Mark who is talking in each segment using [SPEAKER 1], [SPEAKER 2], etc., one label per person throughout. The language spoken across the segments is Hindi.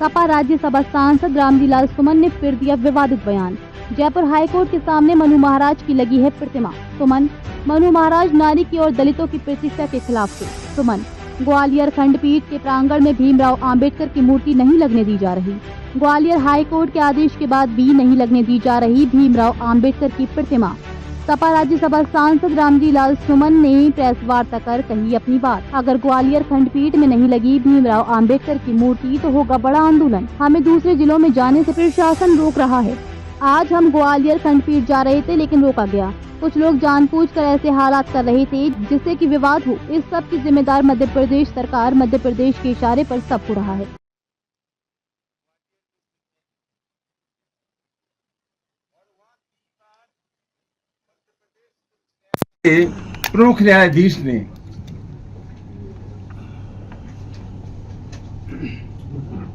[SPEAKER 1] सपा राज्यसभा सांसद रामजीलाल सुमन ने फिर दिया विवादित बयान। जयपुर हाईकोर्ट के सामने मनु महाराज की लगी है प्रतिमा। सुमन, मनु महाराज नारी की और दलितों की प्रतिष्ठा के खिलाफ थे। सुमन, ग्वालियर खंडपीठ के प्रांगण में भीमराव अंबेडकर की मूर्ति नहीं लगने दी जा रही। ग्वालियर हाईकोर्ट के आदेश के बाद भी नहीं लगने दी जा रही भीमराव अंबेडकर की प्रतिमा। सपा राज्यसभा सांसद रामजीलाल सुमन ने प्रेस वार्ता कर कही अपनी बात। अगर ग्वालियर खंडपीठ में नहीं लगी भीमराव अंबेडकर की मूर्ति तो होगा बड़ा आंदोलन। हमें दूसरे जिलों में जाने से प्रशासन रोक रहा है। आज हम ग्वालियर खंडपीठ जा रहे थे लेकिन रोका गया। कुछ लोग जानबूझकर ऐसे हालात कर रहे थे जिससे कि विवाद हो। इस सब की जिम्मेदार मध्य प्रदेश सरकार, मध्य प्रदेश के इशारे पर सब हो रहा है।
[SPEAKER 2] प्रमुख न्यायाधीश ने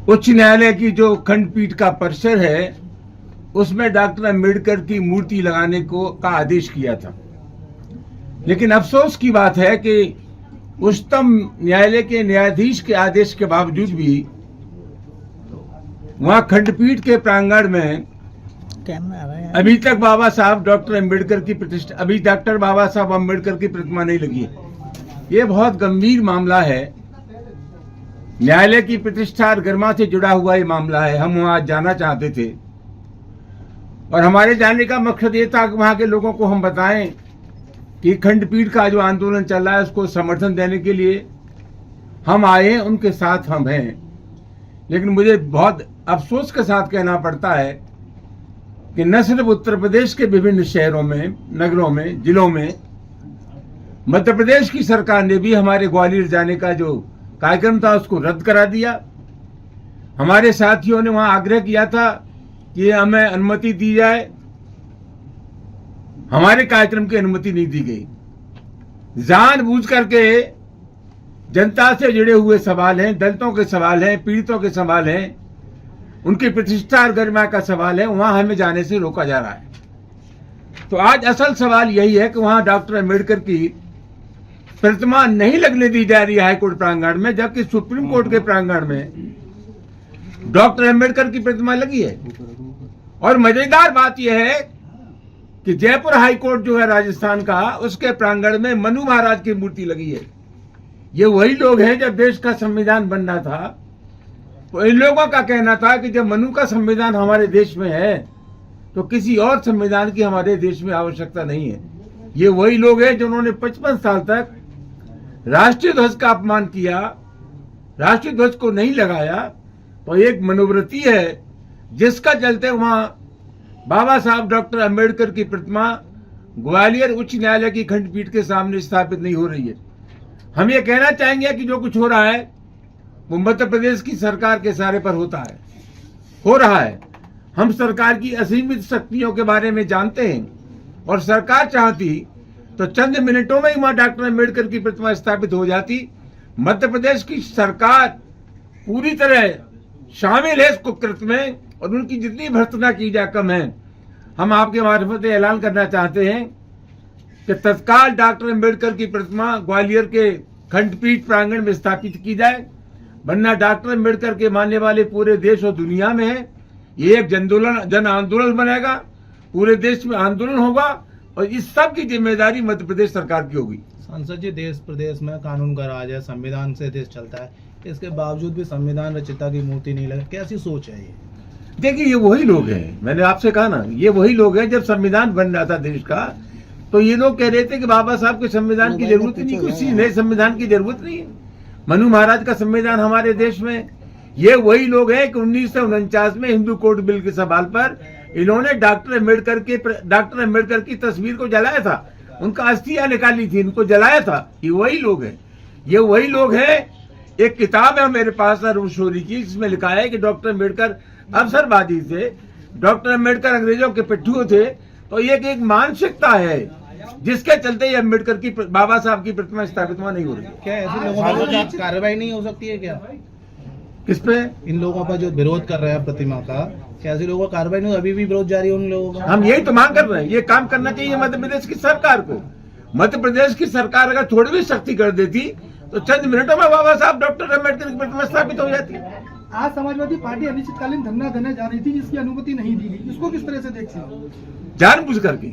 [SPEAKER 2] उच्च न्यायालय की जो खंडपीठ का परिसर है उसमें डॉक्टर अम्बेडकर की मूर्ति लगाने का आदेश किया था। लेकिन अफसोस की बात है कि उच्चतम न्यायालय के न्यायाधीश के आदेश के बावजूद भी वहां खंडपीठ के प्रांगण में अभी तक बाबा साहब डॉक्टर अम्बेडकर की प्रतिष्ठा, अभी डॉक्टर बाबा साहब अम्बेडकर की प्रतिमा नहीं लगी है। ये बहुत गंभीर मामला है। न्यायालय की प्रतिष्ठा और गरिमा से जुड़ा हुआ ये मामला है। हम वहां जाना चाहते थे और हमारे जाने का मकसद ये था कि वहां के लोगों को हम बताएं कि खंडपीठ का जो आंदोलन चल रहा है उसको समर्थन देने के लिए हम आए, उनके साथ हम हैं। लेकिन मुझे बहुत अफसोस के साथ कहना पड़ता है कि न सिर्फ उत्तर प्रदेश के विभिन्न शहरों में, नगरों में, जिलों में, मध्य प्रदेश की सरकार ने भी हमारे ग्वालियर जाने का जो कार्यक्रम था उसको रद्द करा दिया। हमारे साथियों ने वहां आग्रह किया था कि हमें अनुमति दी जाए, हमारे कार्यक्रम की अनुमति नहीं दी गई। जानबूझ करके जनता से जुड़े हुए सवाल हैं, दलितों के सवाल हैं, पीड़ितों के सवाल हैं, उनकी प्रतिष्ठा और गरिमा का सवाल है, वहां हमें जाने से रोका जा रहा है। तो आज असल सवाल यही है कि वहां डॉक्टर अम्बेडकर की प्रतिमा नहीं लगने दी जा रही है हाईकोर्ट प्रांगण में, जबकि सुप्रीम कोर्ट के प्रांगण में डॉक्टर अम्बेडकर की प्रतिमा लगी है। और मजेदार बात यह है कि जयपुर हाईकोर्ट जो है राजस्थान का, उसके प्रांगण में मनु महाराज की मूर्ति लगी है। ये वही लोग हैं जब देश का संविधान बन रहा था तो इन लोगों का कहना था कि जब मनु का संविधान हमारे देश में है तो किसी और संविधान की हमारे देश में आवश्यकता नहीं है। ये वही लोग हैं जिन्होंने 55 साल तक राष्ट्रीय ध्वज का अपमान किया, राष्ट्रीय ध्वज को नहीं लगाया। तो एक मनोवृत्ति है जिसका चलते वहां बाबा साहब डॉक्टर अम्बेडकर की प्रतिमा ग्वालियर उच्च न्यायालय की खंडपीठ के सामने स्थापित नहीं हो रही है। हम ये कहना चाहेंगे कि जो कुछ हो रहा है वो मध्य प्रदेश की सरकार के इशारे पर हो रहा है। हम सरकार की असीमित शक्तियों के बारे में जानते हैं और सरकार चाहती तो चंद मिनटों में ही वहां डॉक्टर अम्बेडकर की प्रतिमा स्थापित हो जाती। मध्य प्रदेश की सरकार पूरी तरह शामिल है इस कुकृत्य में और उनकी जितनी भर्त्सना की जाए कम है। हम आपके मार्फत ऐलान करना चाहते हैं कि तत्काल डॉक्टर अम्बेडकर की प्रतिमा ग्वालियर के खंडपीठ प्रांगण में स्थापित की जाए, वरना डॉक्टर अम्बेडकर के मानने वाले पूरे देश और दुनिया में है। ये एक जन आंदोलन बनेगा, पूरे देश में आंदोलन होगा और इस सब की जिम्मेदारी मध्य प्रदेश सरकार की होगी।
[SPEAKER 3] सांसद जी, देश प्रदेश में कानून का राज है, संविधान से देश चलता है, इसके बावजूद भी संविधान रचिता की मूर्ति नहीं लगे, कैसी सोच है ये?
[SPEAKER 2] देखिए, ये वही लोग हैं, मैंने आपसे कहा ना, ये वही लोग हैं। जब संविधान बन रहा था देश का तो ये लोग कह रहे थे कि बाबा साहब के संविधान की जरूरत नहीं, किसी नए संविधान की जरूरत नहीं है, मनु महाराज का संविधान हमारे देश में। ये वही लोग हैं कि 1949 में हिंदू कोड बिल के सवाल पर इन्होंने डॉक्टर अम्बेडकर की तस्वीर को जलाया था, उनका अस्थियां निकाली थी, इनको जलाया था। ये वही लोग हैं, ये वही लोग हैं। एक किताब है मेरे पास अरुण शौरी की, जिसमें लिखा है कि डॉक्टर अम्बेडकर अवसरवादी थे, डॉक्टर अम्बेडकर अंग्रेजों के पिट्ठू थे। तो ये एक मानसिकता है जिसके चलते ये अम्बेडकर की, बाबा साहब की प्रतिमा स्थापित नहीं हो रही।
[SPEAKER 3] क्या ऐसे लोगों पर कार्रवाई नहीं हो सकती है क्या?
[SPEAKER 2] किस पे?
[SPEAKER 3] इन लोगों पर जो विरोध कर रहे हैं प्रतिमा का, क्या ऐसे लोगों का कार्रवाई नहीं? अभी भी विरोध जारी है उन लोगों का।
[SPEAKER 2] हम यही तो मांग कर रहे हैं, ये काम करना चाहिए मध्य प्रदेश की सरकार को। मध्य प्रदेश की सरकार अगर थोड़ी भी सख्ती कर देती तो चंद मिनटों में बाबा साहब डॉक्टर अम्बेडकर की प्रतिमा स्थापित हो जाती।
[SPEAKER 4] आज समाजवादी पार्टी अनिश्चितकालीन धरना देने जा रही थी जिसकी अनुमति नहीं दी गई, इसको किस तरह से देखते हैं?
[SPEAKER 2] जानबूझ करके।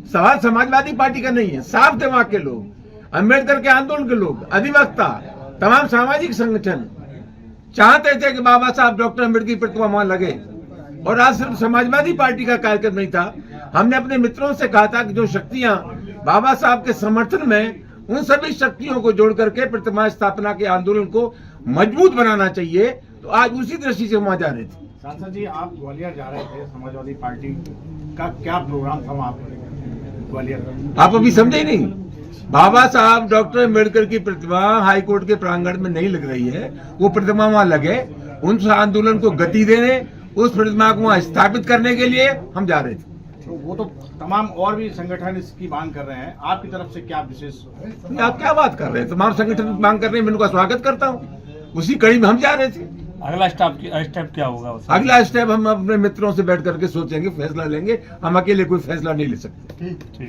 [SPEAKER 2] सवाल समाजवादी पार्टी का नहीं है, साफ दिमाग के लोग, अम्बेडकर के आंदोलन के लोग, अधिवक्ता, तमाम सामाजिक संगठन चाहते थे कि बाबा साहब डॉक्टर अम्बेडकर की प्रतिमा वहां लगे। और आज सिर्फ समाजवादी पार्टी का कार्यक्रम नहीं था, हमने अपने मित्रों से कहा था कि जो शक्तियां बाबा साहब के समर्थन में, उन सभी शक्तियों को जोड़ करके प्रतिमा स्थापना के आंदोलन को मजबूत बनाना चाहिए। तो आज उसी दृष्टि से वहां जा रहे थे।
[SPEAKER 5] सांसद जी, आप ग्वालियर जा रहे थे, समाजवादी पार्टी का क्या प्रोग्राम था वहाँ ग्वालियर?
[SPEAKER 2] आप अभी समझे ही नहीं। बाबा साहब डॉक्टर अम्बेडकर की प्रतिमा हाईकोर्ट के प्रांगण में नहीं लग रही है, वो प्रतिमा वहां लगे, उन आंदोलन को गति देने, उस प्रतिमा को वहां स्थापित करने के लिए हम जा रहे थे।
[SPEAKER 5] तो वो तो तमाम और भी संगठन इसकी मांग कर रहे हैं, आपकी तरफ से क्या विशेष?
[SPEAKER 2] आप क्या बात कर रहे हैं? तमाम संगठन मांग कर रहे हैं, मैं उनका स्वागत करता हूँ। उसी कड़ी में हम जा रहे थे।
[SPEAKER 6] अगला स्टेप क्या होगा उसमें?
[SPEAKER 2] अगला स्टेप हम अपने मित्रों से बैठ करके सोचेंगे, फैसला लेंगे। हम अकेले कोई फैसला नहीं ले सकते।